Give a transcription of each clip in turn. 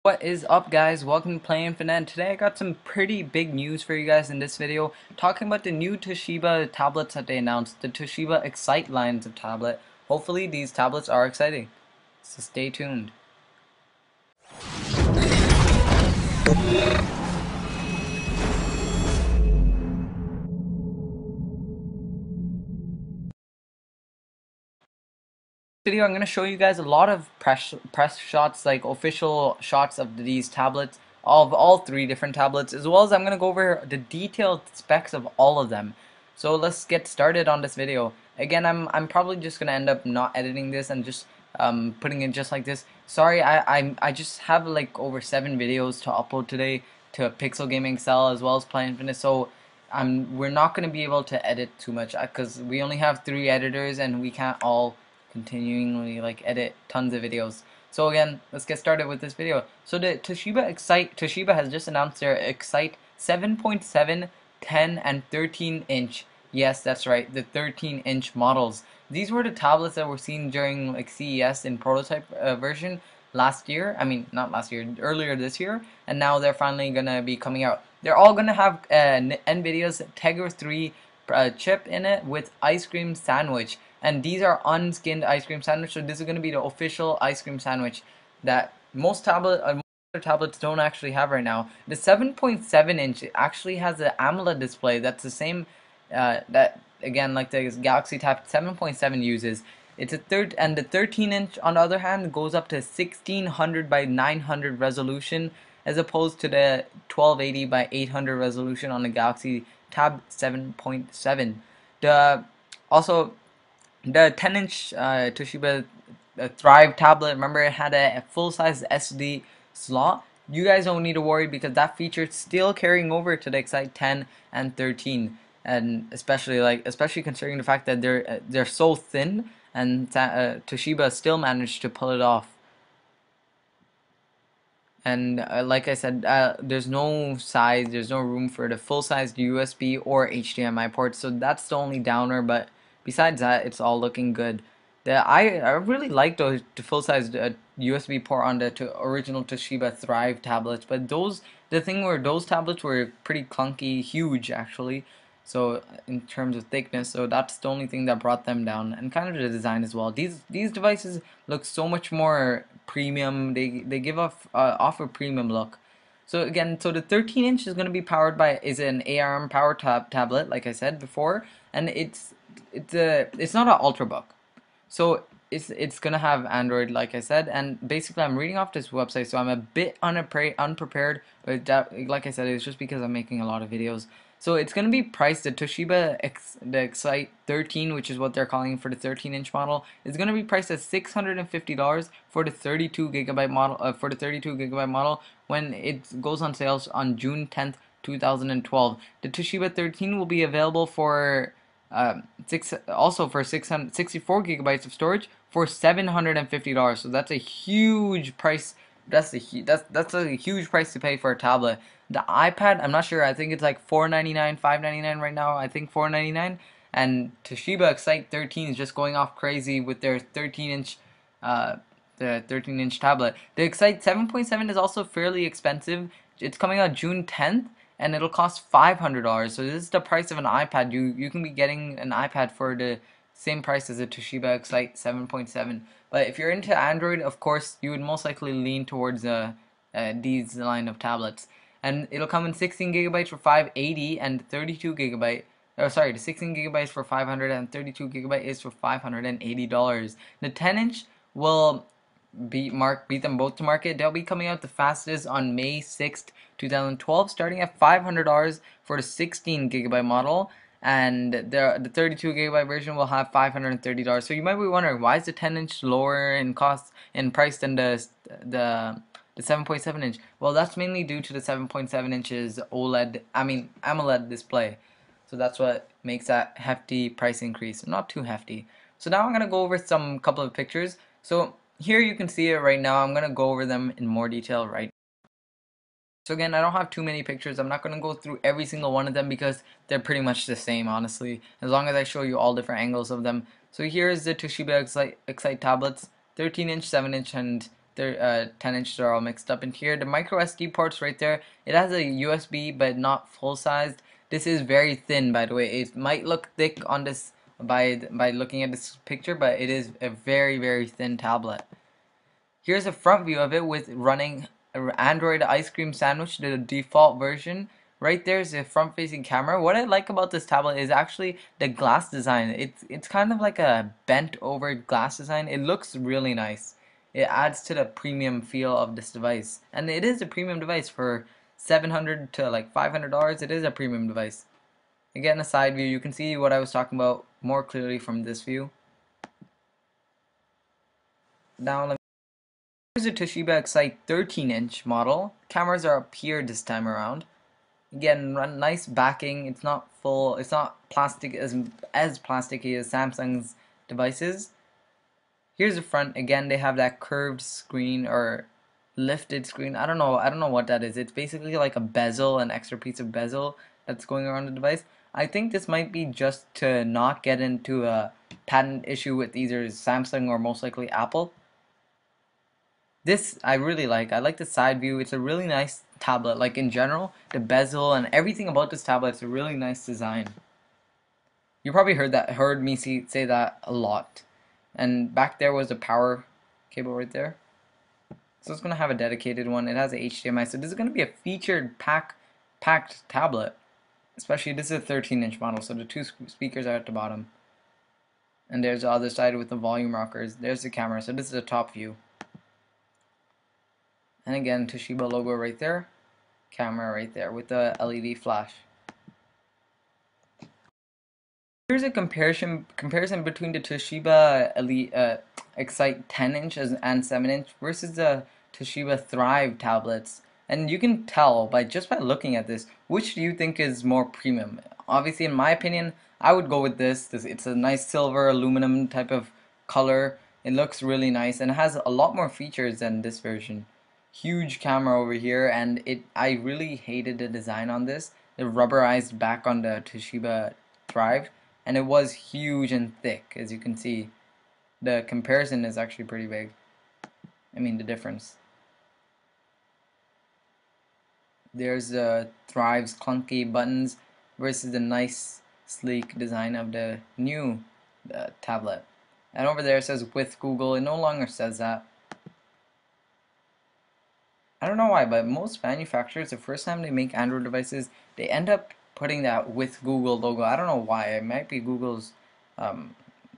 What is up, guys? Welcome to Play Infinite. Today I got some pretty big news for you guys in this video, talking about the new Toshiba tablets that they announced, the Toshiba Excite lines of tablet. Hopefully these tablets are exciting, so stay tuned. Video I'm going to show you guys a lot of press shots, like official shots of these tablets, of all three different tablets, as well as I'm going to go over the detailed specs of all of them. So let's get started on this video. Again, I'm probably just going to end up not editing this and just putting it just like this. Sorry, I just have like over 7 videos to upload today to Pixel Gaming Cell as well as Play Infinite, so we're not going to be able to edit too much because we only have 3 editors and we can't all continually like edit tons of videos. So again, let's get started with this video. So the Toshiba has just announced their Excite 7.7, 10, and 13-inch. Yes, that's right, the 13-inch models. These were the tablets that were seen during like CES in prototype version last year. I mean, not last year, earlier this year, and now they're finally gonna be coming out. They're all gonna have NVIDIA's Tegra 3 chip in it with ice cream sandwich, and these are unskinned ice cream sandwich, so this is going to be the official ice cream sandwich that most other tablets don't actually have right now. The 7.7-inch actually has an AMOLED display that's the same that again like the Galaxy Tab 7.7 uses. It's a third, and the 13-inch on the other hand goes up to 1600 by 900 resolution, as opposed to the 1280 by 800 resolution on the Galaxy Tab 7.7. The also the 10-inch Toshiba Thrive tablet, remember it had a full-size SD slot. You guys don't need to worry because that feature is still carrying over to the Excite 10 and 13, and especially considering the fact that they're so thin, and Toshiba still managed to pull it off. And like I said, there's there's no room for the full-sized USB or HDMI port, so that's the only downer. But besides that, it's all looking good. I really like the full-sized USB port on the original Toshiba Thrive tablets, but the thing where those tablets were pretty clunky, huge actually. So in terms of thickness, so that's the only thing that brought them down, and kind of the design as well. These devices look so much more premium. They give off a premium look. So again, so the 13-inch is going to be powered by is an ARM power tablet, like I said before, and it's not an ultrabook. So it's gonna have Android, like I said, and basically I'm reading off this website, so I'm a bit unprepared, but like I said, it's just because I'm making a lot of videos. So it's gonna be priced, the Excite 13, which is what they're calling for the 13-inch model, is gonna be priced at $650 for the 32 gigabyte model. When it goes on sales on June 10th, 2012. The Toshiba 13 will be available for also for 664 gigabytes of storage for $750. So that's a huge price. That's a huge price to pay for a tablet. The iPad, I'm not sure. I think it's like $499, $599 right now. I think $499. And Toshiba Excite 13 is just going off crazy with their 13-inch the 13-inch tablet. The Excite 7.7 is also fairly expensive. It's coming out June 10th, and it'll cost $500. So this is the price of an iPad. You can be getting an iPad for the same price as a Toshiba Excite 7.7. But if you're into Android, of course, you would most likely lean towards these line of tablets. And it'll come in 16 gigabytes for 580 and 32 gigabyte. Oh, sorry, the 16 gigabytes for 500 and 32 gigabyte is for $580. The 10-inch will beat them both to market. They'll be coming out the fastest on May 6th, 2012, starting at $500 for the 16 gigabyte model, and the 32 gigabyte version will have $530. So you might be wondering, why is the 10-inch lower in cost in price than the 7.7 inch? Well, that's mainly due to the 7.7 inches AMOLED display. So that's what makes that hefty price increase. Not too hefty. So now I'm gonna go over some couple of pictures. So here you can see it right now. I'm gonna go over them in more detail right. So again, I don't have too many pictures. I'm not gonna go through every single one of them because they're pretty much the same, honestly, as long as I show you all different angles of them. So here is the Toshiba Excite tablets, 13-inch, 7-inch, and 10 inches are all mixed up in here. The micro SD ports right there, it has a USB but not full sized. This is very thin, by the way. It might look thick on this by looking at this picture, but it is a very thin tablet. Here's a front view of it with running Android Ice Cream Sandwich, the default version. Right there is a front-facing camera. What I like about this tablet is actually the glass design. It's kind of like a bent-over glass design. It looks really nice. It adds to the premium feel of this device, and it is a premium device for $700 to like $500. It is a premium device. Again, a side view. You can see what I was talking about more clearly from this view. Now here's a Toshiba Excite 13-inch model. Cameras are up here this time around. Again, nice backing. It's not full. It's not plastic as plasticky as Samsung's devices. Here's the front. Again, they have that curved screen or lifted screen. I don't know. I don't know what that is. It's basically like a bezel, an extra piece of bezel that's going around the device. I think this might be just to not get into a patent issue with either Samsung or most likely Apple. This I really like. I like the side view. It's a really nice tablet. Like in general, the bezel and everything about this tablet is a really nice design. You probably heard me say that a lot. And back there was the power cable right there. So it's gonna have a dedicated one. It has a HDMI. So this is gonna be a featured packed tablet. Especially this is a 13-inch model, so the two speakers are at the bottom. And there's the other side with the volume rockers. There's the camera. So this is a top view. And again, Toshiba logo right there, camera right there with the LED flash. Here's a comparison between the Toshiba Elite Excite 10-inch and 7-inch versus the Toshiba Thrive tablets. And you can tell by looking at this, which do you think is more premium? Obviously, in my opinion, I would go with this. It's a nice silver aluminum type of color. It looks really nice and it has a lot more features than this version. Huge camera over here, and I really hated the design on this. The rubberized back on the Toshiba Thrive, and it was huge and thick. As you can see, the comparison is actually pretty big. I mean, the difference. There's the Thrive's clunky buttons versus the nice sleek design of the new tablet. And over there it says with Google. It no longer says that. I don't know why, but most manufacturers, the first time they make Android devices, they end up putting that with Google logo. I don't know why. It might be Google's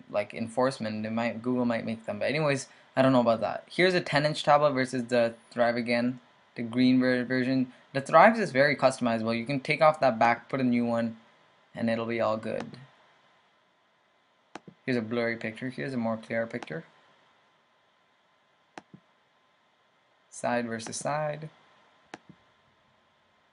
like enforcement. Google might make them. But anyways, I don't know about that. Here's a 10-inch tablet versus the Thrive again, the green version. The Thrive is very customizable. You can take off that back, put a new one, and it'll be all good. Here's a blurry picture. Here's a more clear picture. Side versus side.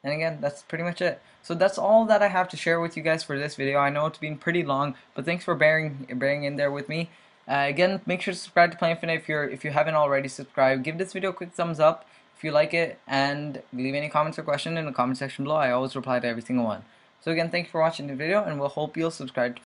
And again, that's pretty much it. So that's all that I have to share with you guys for this video. I know it's been pretty long, but thanks for bearing in there with me. Again, make sure to subscribe to Play Infinite if you haven't already subscribed. Give this video a quick thumbs up if you like it, and leave any comments or questions in the comment section below. I always reply to every single one. So again, thank you for watching the video, and we'll hope you'll subscribe.